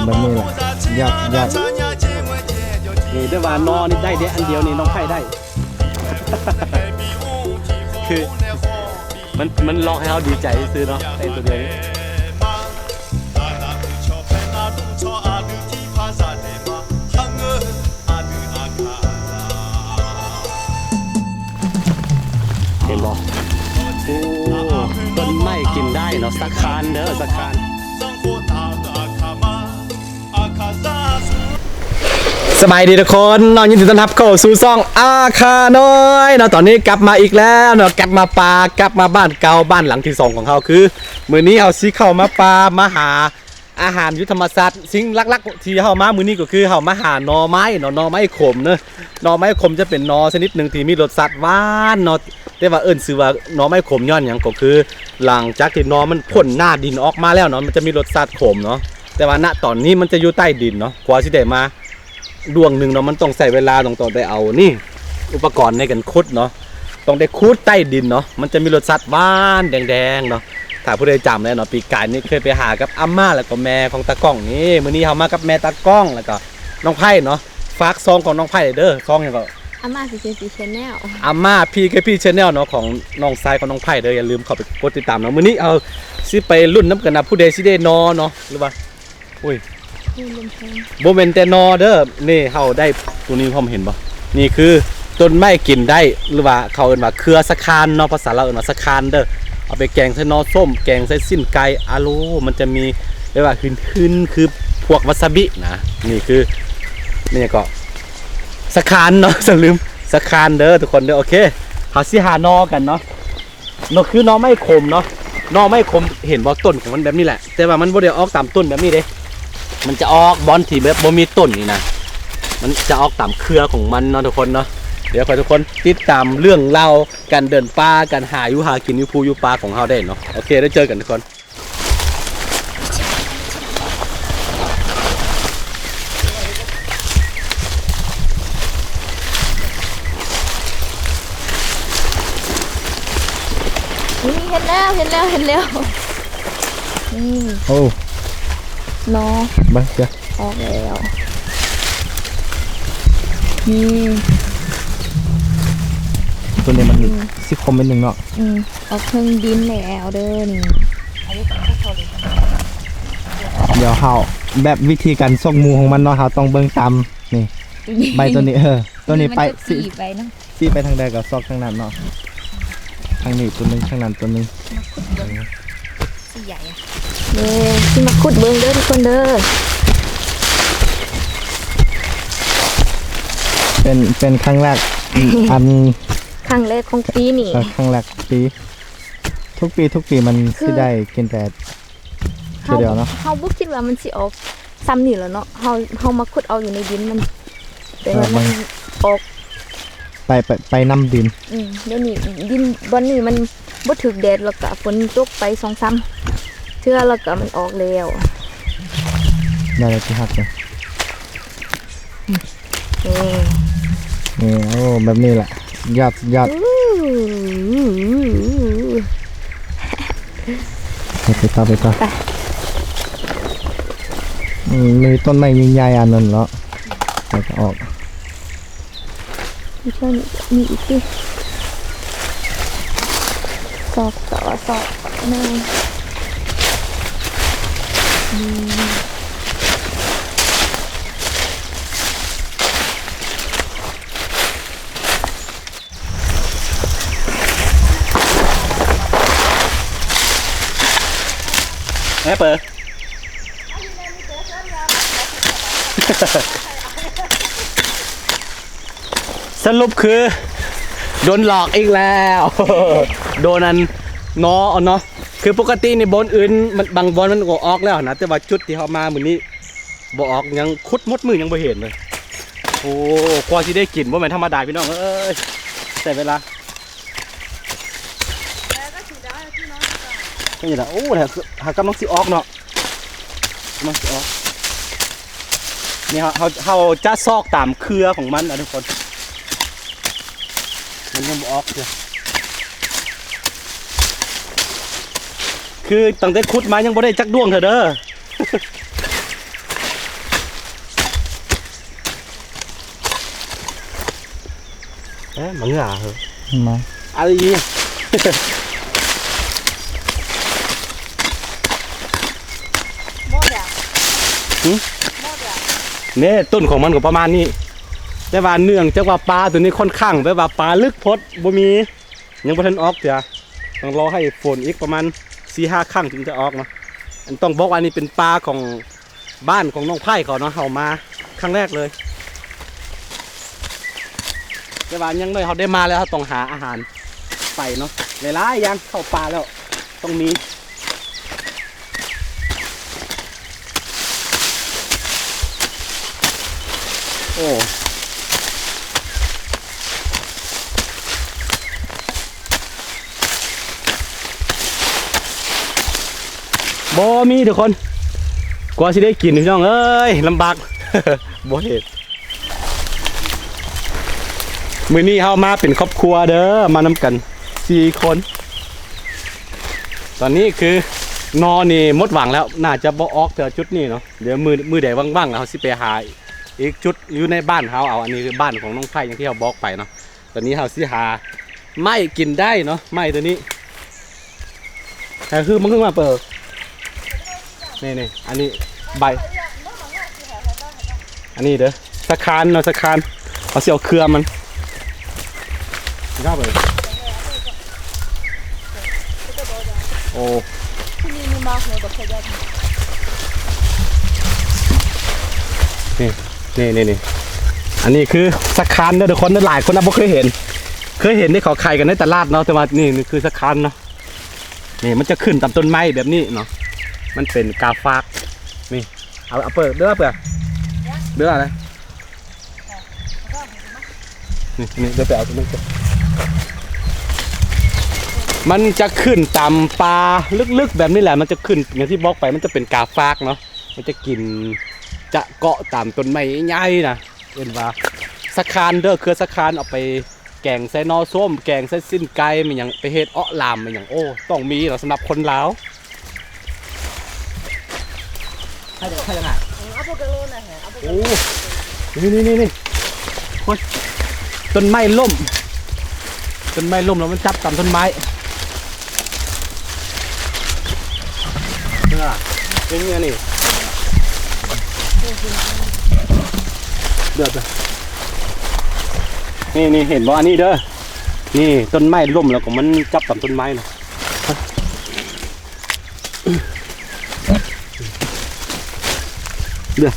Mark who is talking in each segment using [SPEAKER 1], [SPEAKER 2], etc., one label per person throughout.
[SPEAKER 1] แบบนี้แหละยอด
[SPEAKER 2] นี่ด้วยว่านอนี่ได้เดียวอันเดียวนี่น้องไผ่ได้ คือมันลองให้เขาดีใจซื้อเนาะไอ้ตัวเดียวนี้เห็นบ่โอ้ต้นไม้กินได้เนาะสักคานเด้อสักคานสบายดีทุกคนนอนยินดีต้อนรับเข้าสู่ซ่องอาคาน้อยเนาะตอนนี้กลับมาอีกแล้วเนาะกลับมาป่ากลับมาบ้านเก่าบ้านหลังที่2ของเขาคือมื้อนี้เขาสิเข้ามาป่ามาหาอาหารยุทธธรรมศาสตร์สิ่งหลักๆที่เฮามามื้อนี้ก็คือเฮามาหาหน่อไม้เนาะหน่อไม้ขมเนาะหน่อไม้ขมจะเป็นหน่อชนิดหนึ่งที่มีรสชาติหวานเนาะแต่ว่าชื่อว่าหน่อไม้ขมย้อนหยังก็คือหลังจากที่หน่อมันพ่นหน้าดินออกมาแล้วเนาะมันจะมีรสชาติขมเนาะแต่ว่าณตอนนี้มันจะอยู่ใต้ดินเนาะกว่าสิได้มาดวงหนึ่งเนาะมันต้องใส่เวลาต้องได้เอานี่อุปกรณ์ในการขุดเนาะต้องได้ขุดใต้ดินเนาะมันจะมีรสชาติหวานแดงๆเนาะถ้าผู้ใดจำได้เนาะปีกายนี่เคยไปหากับอาม่าแล้วก็แม่ของตากล้องนี่มื้อนี้เฮามากับแม่ตากล้องแล้วก็น้องไผ่เนาะฝากซองของน้องไผ่เด้อซองหยังก็
[SPEAKER 3] อาม่าพีชแนล
[SPEAKER 2] อาม่าพี่ชาแนลเนาะของน้องทรายของน้องไผ่เด้ออย่าลืมเข้าไปกดติดตามเนาะมื้อนี้เอาสิไปรุ่นน้ำกันนะผู้ใดสิได้นอเนาะหรือว่าอุ้ยโบเมนเตนอเด้อนี่เฮาได้ตัวนี้ผมเห็นบ่นี่คือต้นไม้กินได้หรือว่าเขาเอิ้นว่าเครือสะคานเนาะภาษาเราเอิ้นว่าสะคานเด้อเอาไปแกงใส่นอส้มแกงใส่สิ้นไก่อาโลมันจะมีเรียกว่าขึ้นคือพวกวาซาบินะนี่คือนี่ก็สะคานเนาะอย่าลืมสะคานเด้อทุกคนเด้อโอเคเฮาสิหานอกันเนาะนอคือนอไม้ขมเนาะนอไม้ขมเห็นบ่ต้นของมันแบบนี้แหละแต่ว่ามันบ่ได้ออกตามต้นแบบนี้เด้มันจะออกบอนที่แบบบ่มีต้นนี่นะมันจะออกตามเครือของมันเนาะทุกคนเนาะเดี๋ยวขอทุกคนติดตามเรื่องเล่าการเดินป่าการหาอยู่หากินอยู่ภูอยู่ป่าของเฮาได้เนาะโอเคได้เจอกันทุกคน
[SPEAKER 3] นี่เห็นแล้วนี่
[SPEAKER 1] โอ้
[SPEAKER 3] นอ
[SPEAKER 1] บ้าจ้ะ
[SPEAKER 3] ออกแล้วนี่
[SPEAKER 1] ตัวนี้มันสิคมเป็นหนึ่งเนาะ
[SPEAKER 3] ออกเครื่องดินแล้วเด้อนี่
[SPEAKER 1] เดี๋ยวเฮาแบบวิธีการซอกมูของมันเนาะเฮาต้องเบิ่งตามนี่ใบตัวนี้ตัวนี้ไป
[SPEAKER 3] สีไปเนาะ
[SPEAKER 1] สีไปทางใดก็ซอกทางนั้นเนาะทางนี้ตัวนึงทางนั้นตัวนึง
[SPEAKER 3] สีใหญ่อะที่มาขุดเบิ่งเด้อทุกคนเด้อ
[SPEAKER 1] เป็นครั้งแรกอัน
[SPEAKER 3] ครั้งแรกของปีนี่
[SPEAKER 1] ครั้งแรกปีทุกปีมันสิได้กินแต่เดียวเนาะ
[SPEAKER 3] เฮาบ่คิดว่ามันสิออกซ้ำนี่แล้วเนาะเฮามาขุดเอาอยู่ในดินมันแต่ว่ามันออก
[SPEAKER 1] ไปน้ำดิน
[SPEAKER 3] เดี๋ยวนี้ดินบอนนี้มันบ่ถึกแดดแล้วก็ฝนตกไป 2-3 เทื่อแล้วก็มันออกแล้ว
[SPEAKER 1] ได้แล้วที่ฮักเลยนี่โอ้แบบนี้แหละยอดไปต่อมีต้นไม้ใหญ่ๆอันนั้นแล้วแล้วก็ออก
[SPEAKER 3] มีอีกดิสอบนั่น
[SPEAKER 2] แม่เปิดสรุปคือโดนหลอกอีกแล้วโดนอันเนาะคือปกติในบอนอื่นมันบางบอนมันก็ออกแล้วนะแต่ว่าจุดที่เขามามื้อนี้บ่ออกยังคุดมดมือยังบ่เห็นเลยโอ้กว่าสิได้กินบ่แม่นธรรมดาพี่น้องเอ้ยใส่เวลานี่แหละโอ้แต่หากำลังสิออกเนาะกำลังสิออกนี่เขาจะซอกตามเครือของมันนะทุกคนมันยังออกเลยคือตั้งแต่ขุดมายังบ่ได้จักดวงเถอะเด้อ มาเหงื่อเหรอ
[SPEAKER 1] มา
[SPEAKER 2] อะไรอย่างเงี้ย
[SPEAKER 3] หมดอ่ะ
[SPEAKER 2] หืม
[SPEAKER 3] หมดอ่ะ
[SPEAKER 2] เนี่ยต้นของมันก็ประมาณนี้แต่ว่าเนื่องจากว่าปลาตัวนี้ค่อนข้างแบบว่าปลาลึกพดบ่มียังบ่ทันออกเดี๋ยวต้องรอให้ฝนอีกประมาณ 4-5 ครั้งถึงจะออกเนาะอันต้องบอกว่าอันนี้เป็นปลาของบ้านของน้องไผ่เขาเนาะเฮามาครั้งแรกเลยแต่ว่ายังน้อยเขาได้มาแล้วเขาต้องหาอาหารไปเนาะหลายๆอย่างเข้าปลาแล้วต้องมีโอ้บ่มีทุกคนกว่าสิได้กินพี่น้องเอ้ยลำบาก บ่เห็ดมื้อนี้เฮามาเป็นครอบครัวเด้อมานำกัน4 คนตอนนี้คือนอนี่หมดหวังแล้วน่าจะบ่ออกแต่จุดนี้เนาะเดี๋ยวมือใดว่างๆเฮาสิไปหาอีกจุดอยู่ในบ้านเฮาเอาอันนี้คือบ้านของน้องไผ่อย่างที่เฮาบอกไปเนาะตอนนี้เฮาสิหาไม้กินได้เนาะไม้ตัวนี้แต่คือมันเพิ่งมาเปิดนี่อันนี้ใบอันนี้เด้อสะคานเนาะสะคานเอาเสียวเครือมันก็เลยโอ้
[SPEAKER 3] ที่นี่มีมากเลยกับพยาธิ
[SPEAKER 2] นี่อันนี้คือสะคานเด้อทุกคนหลายคนน่ะบ่เคยเห็นที่เขาขายกันในตลาดเนาะแต่ว่านี่คือสะคานเนาะนี่มันจะขึ้นตามต้นไม้แบบนี้เนาะมันเป็นกาฟากนี่เอาเปิดเด้ออะไรนี่เดี๋ยวไปเอาตัวนี้ก่อนมันจะขึ้นตามปลาลึกๆแบบนี้แหละมันจะขึ้นอย่างที่บอกไปมันจะเป็นกาฟากเนาะมันจะกินจะเกาะตามต้นไม้ใหญ่นะเห็นว่าสะคานเด้อคือสะคานเอาไปแกงใส่นอส้มแกงใส่สิ้นไก่มันอย่างไปเฮ็ดอ้อลามมันอย่างโอ้ต้องมีเนาะสำหรับคนลาวให้ยังไงโอ้นี่คนต้นไม้ล่มแล้วมันจับตามต้นไม้เป็นไงนี่เดือดนี่เห็นบ่อันนี้เด้อนี่ต้นไม้ล่มแล้วก็มันจับตามต้นไม้เนาะเดือด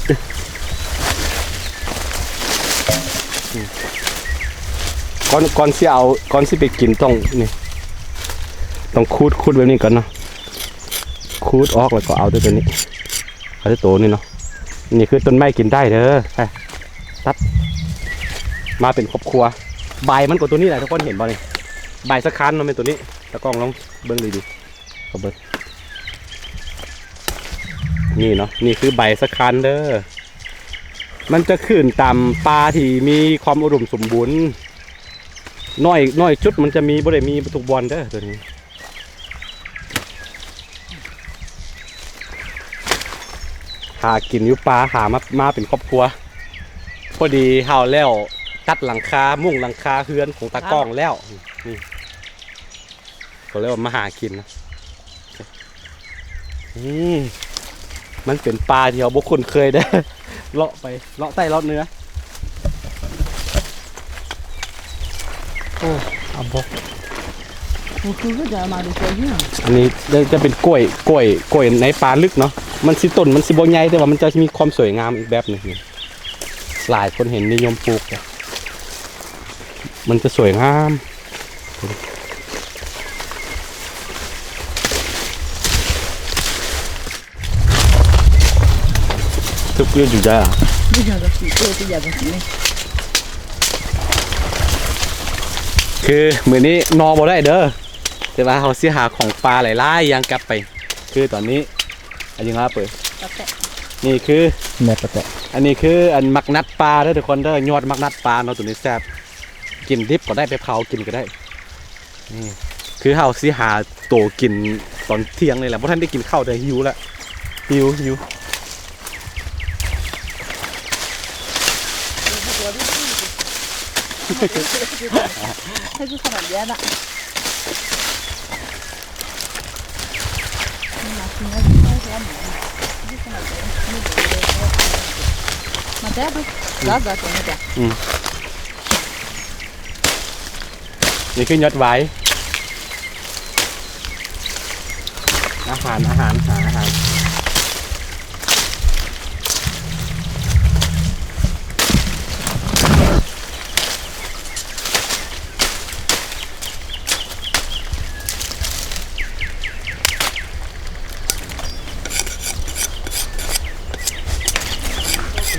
[SPEAKER 2] ก่อนสิไปกินต้องคูดแบบนี้ก่อนเนาะคูดออกแล้วก็เอาตัวนี้เอาตัวนี้เนาะนี่คือต้นไม้กินได้เด้อตัดมาเป็นครอบครัวใบมันกว่าตัวนี้แหละทุกคนเห็นบ่นี่ใบสะคานมันเป็นตัวนี้ตะกล้องลองเบิ้งดีเอาเบิ้งนี่เนาะนี่คือใบสะคานเด้อมันจะขึ้นตามปลาที่มีความอุดมสมบูรณ์น้อยจุดมันจะมีบ่ได้มีทุกบอลเด้อตัวนี้หากินอยู่ปลาหามาเป็นครอบครัวพอดีเฮาแล้วตัดหลังคามุ่งหลังคาเฮือนของตากล้องแล้วนี่ก็เรียกว่ามาหากินนะนี่มันเป็นปลาที่เราบุคคลเคยได้เลาะไปเลาะใต้เลาะเนื้อโอ้เอาบอกอันนี้จะเป็นกล้วยในปลาลึกเนาะมันสิต้นมันสิบ่ใหญ่แต่ว่ามันจะมีความสวยงามอีกแบบหนึ่งหลายคนเห็นนิยมปลูกมันจะสวยงามทุกเรื่องอยู่ได้คือมื้อนี้นอบ่ได้เด้อแต่ว่าเขาสิหาของปลาหลายๆอย่างกลับไปคือตอนนี้อันนี้ครับเปิดนี่คือ
[SPEAKER 1] แม่ปะแตะ
[SPEAKER 2] อันนี้คืออันมักนัดปลาเด้อทุกคนเด้อยอดมักนัดปลาเนาะตัวนี้แซ่บกินดิบก็ได้ไปเผากินก็ได้นี่คือเฮาสิหาโตกินตอนเที่ยงเลยแหละเพราะท่านได้กินข้าวแต่หิวแล้วหิว
[SPEAKER 3] ให้ดูขนาดเยอะละมาแต่ดูแล้วก็ตัวนี้จ้ะ
[SPEAKER 2] นี่คือยอดไว้อาหารอาหาร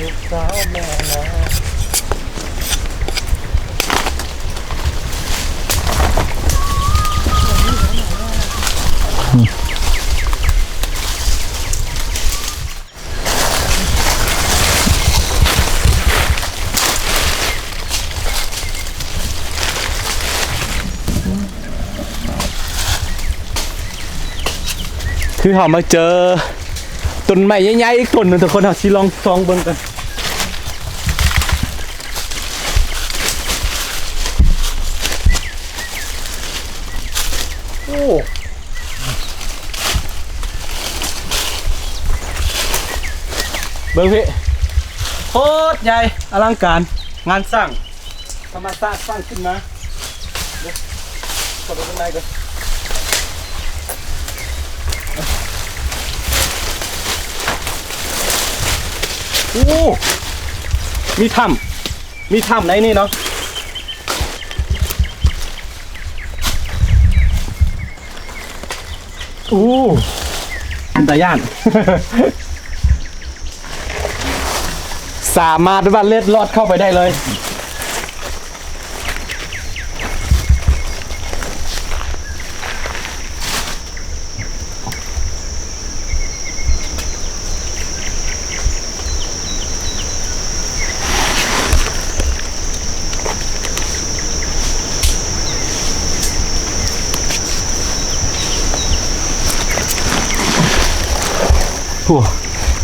[SPEAKER 2] ลูกสาวแม่นะ คือเขามาเจอต้นไม้ใหญ่ๆอีกต้นหนึ่งทุกคนเอาสิลองซองเบิ่งกันโอ้เบิ่งพี่โคตรใหญ่อลังการงานสร้างธรรมชาติสร้างขึ้นมาเดี๋ยวขอดูข้างในก่อน โอ้มีถ้ำไหนนี่เนาะโอ้เป็นตาย่าน สามารถว่าเล็ดลอดเข้าไปได้เลย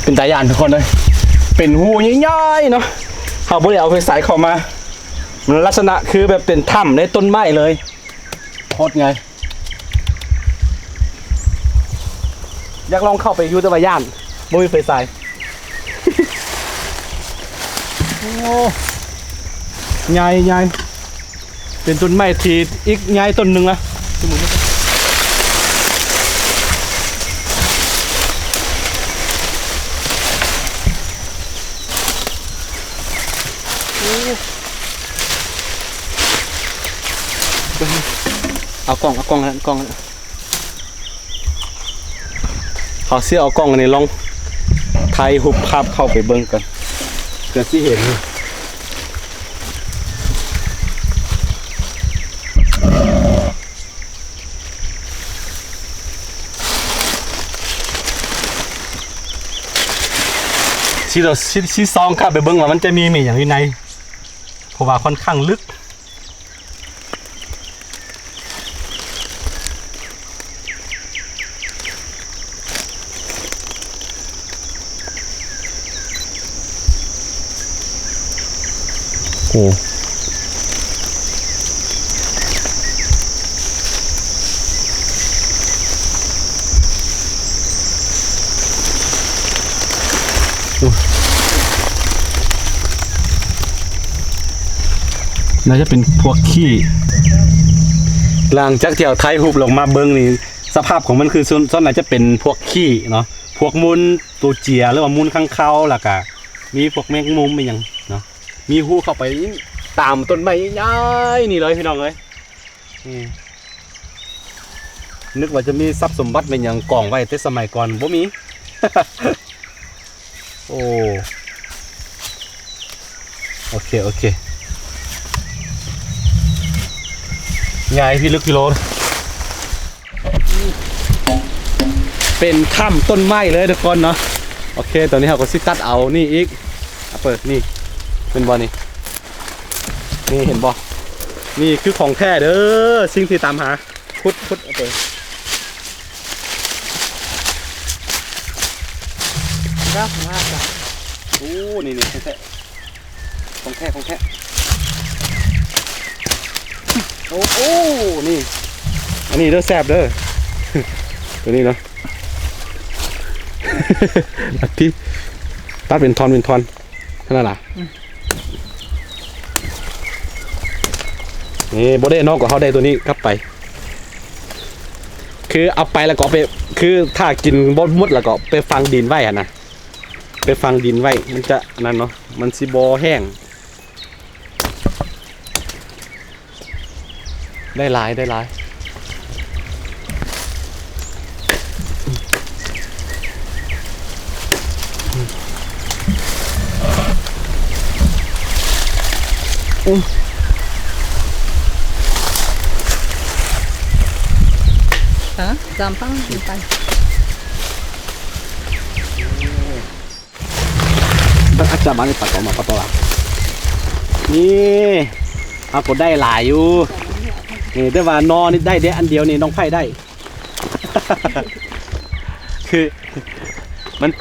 [SPEAKER 2] เป็นตาย่านทุกคนเลยเป็นหูใหญ่ๆเนาะเขาบ่ได้เอาไปใส่เข้ามามันลักษณะคือแบบเป็นถ้ำในต้นไม้เลยโคตรไงอยากลองเข้าไปอยู่แต่ว่าย่านบ่มีไฟใส่ โอ้ใหญ่เป็นต้นไม้ที่อีกใหญ่ต้นหนึ่งนะเอากล้องนะกล้องนะเขาเสียเอากล้องอันนี้ลองถ่ายหุบภาพเข้าไปเบิ่งกันเกิดที่เห็นที่ซองครับไปเบิ่งว่ามันจะมีอย่างอยู่ในเพราะว่าค่อนข้างลึกโอ้น่าจะเป็นพวกขี้หลังจากที่เอาไทยหุบลงมาเบิ้งนี่สภาพของมันคือส่วนไหนจะเป็นพวกขี้เนาะพวกมูลตัวเจียหรือว่ามูลข้างเขาล่ะกะมีพวกแมงมุมเป็นยังเนาะมีหูเข้าไปตามต้นไม้ใหญ่นี่เลยพี่น้องเลยนึกว่าจะมีทรัพย์สมบัติเป็นอย่างกองไว้แต่สมัยก่อนบ่มี โอ้โอเคใหญ่พี่ลึกกิโลเป็นถ้ำต้นไม้เลยทุกคนเนาะโอเคตอนนี้เราก็ซิตัดเอานี่อีกเปิดนี่เป็นบอนี่เห็นบอนี่คือของแท้เด้อสิ่งที่ตามหาพุดเปิดรักมากจ้ะโอ้นี่ของแท้ โอ้โหนี่อันนี้เด้อแซ่บเด้อ ตัวนี้เนาะ อัดที่ตัดเป็นทอนเท่านั้นล่ะนี่โบได้นอกกับเขาได้ตัวนี้กลับไป คือเอาไปแล้วก็ไปคือถ้ากินบดมุดแล้วก็ไปฟังดินไว้อะนะไปฟังดินไว้มันจะนั่นเนาะมันสิบอแห้งได้หลาย
[SPEAKER 3] gampang simpan
[SPEAKER 2] อาจารย์มาในปัตตมาปัตตละนี่เอาก็ได้หลายอยู่นี่แต่ว่านอนี่ได้เด้อันเดียวนี่น้องไผ่ได้ คือ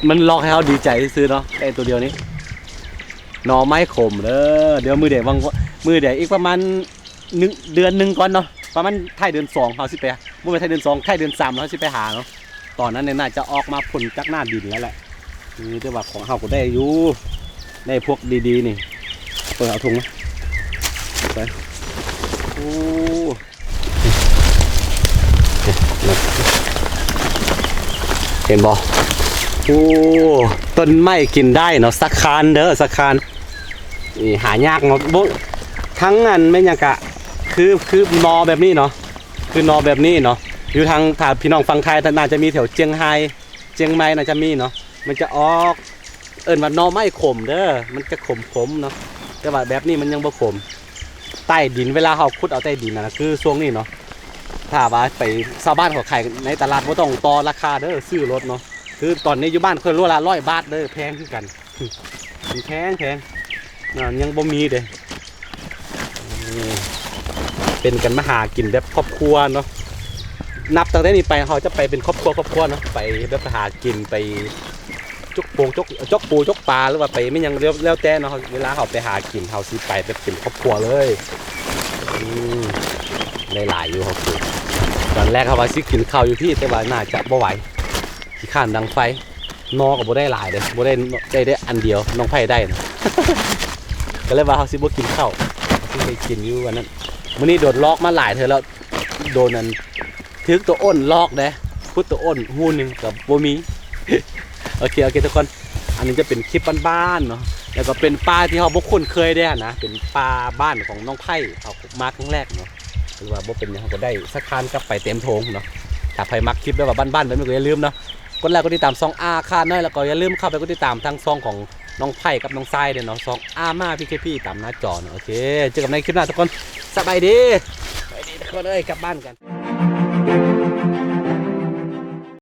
[SPEAKER 2] มันลอกให้เขาดีใจซื้อเนาะไอ้ตัวเดียวนี้นอไม้ขมเดี๋ยวมือเดี๋ยวอีกประมาณเดือนหนึ่งก่อนเนาะประมาณท้ายเดือน2เขาสิไปเมื่อไท้ายเดือน2ท้ายเดือน3เขาสิไปหาเนาะตอนนั้นเนี่ยน่าจะออกมาผลจากหน้าดินแล้วแหละนี่แต่ว่าของเขาก็ได้อยู่ได้พวกดีๆนี่เปิดเอาถุงนะไปโอ้เห็นบ่โอ้ต้นไม้กินได้เนาะสักคานเด้อสักคานนี่หายากเนาะบ่ทั้งนั้นไม่ยากะคือนอแบบนี้เนาะคือนอแบบนี้เนาะอยู่ทางถ้าพี่น้องฟังไทยน่าจะมีแถวเจียงไฮ้เจียงใหม่น่าจะมีเนาะมันจะออกว่านอไม้ขมเด้อมันจะขมเนาะแต่ว่าแบบนี้มันยังบ่ขมใต้ดินเวลาเขาขุดเอาใต้ดินนะคือช่วงนี้เนาะถ้าว่าไปชาวบ้านเขาขายในตลาดบ่ต้องต่อราคาเด้อซื้อรถเนาะคือตอนนี้อยู่บ้านเคยรู้ละ100 บาทเด้อแพงคือกันมันแพงยังบ่มีเด้เป็นกันมาหากินแบบครอบครัวเนาะนับตั้งแต่นี้ไปเขาจะไปเป็นครอบครัวเนาะไปแบบหากินไปจกปูจกปลาหรือว่าไปไม่ยังแล้วแต่เนาะเวลาเขาไปหากินเขาสิไปแบบเป็นครอบครัวเลยได้หลายอยู่เขาคือตอนแรกเขาว่าสิกินข้าวอยู่พี่แต่ว่าน่าจะบ่ไหวขี้ข้านดังไฟนอกับบ่ได้หลายเลยบ่ได้อันเดียวน้องไผ่ได้นะ ก็เลยว่าเขาสิบ่กินข้าวเขาสิไปกินอยู่วันนั้นมื้อนี้โดนลอกมาหลายเธอแล้วโดนนั้นถึกตัวอ้นลอกเด้พุดตัวอ้นหูนึงกับบ่มี โอเคทุกคนอันนี้จะเป็นคลิปบ้านๆเนาะแล้วก็เป็นปลาที่เขาบ่คุ้นเคยได้นะเป็นปลาบ้านของน้องไผ่เขามาครั้งแรกเนาะหรือว่าบ่เป็นหยังเขาก็ได้สักคานกลับไปเต็มโถงเนาะถ้าใครมักคลิปแบบว่าบ้านๆแบบนี้ก็อย่าลืมเนาะกดไลค์กดติดตามซองอาคาน้อยแล้วก็อย่าลืมเข้าไปกดติดตามทางซองของน้องไผ่กับน้องทรายเด้อเนาะซองอามาพี่ตามหน้าจอเนาะโอเคเจอกันในคลิปหน้าทุกคนสบายดีทุกคนกลับบ้านกัน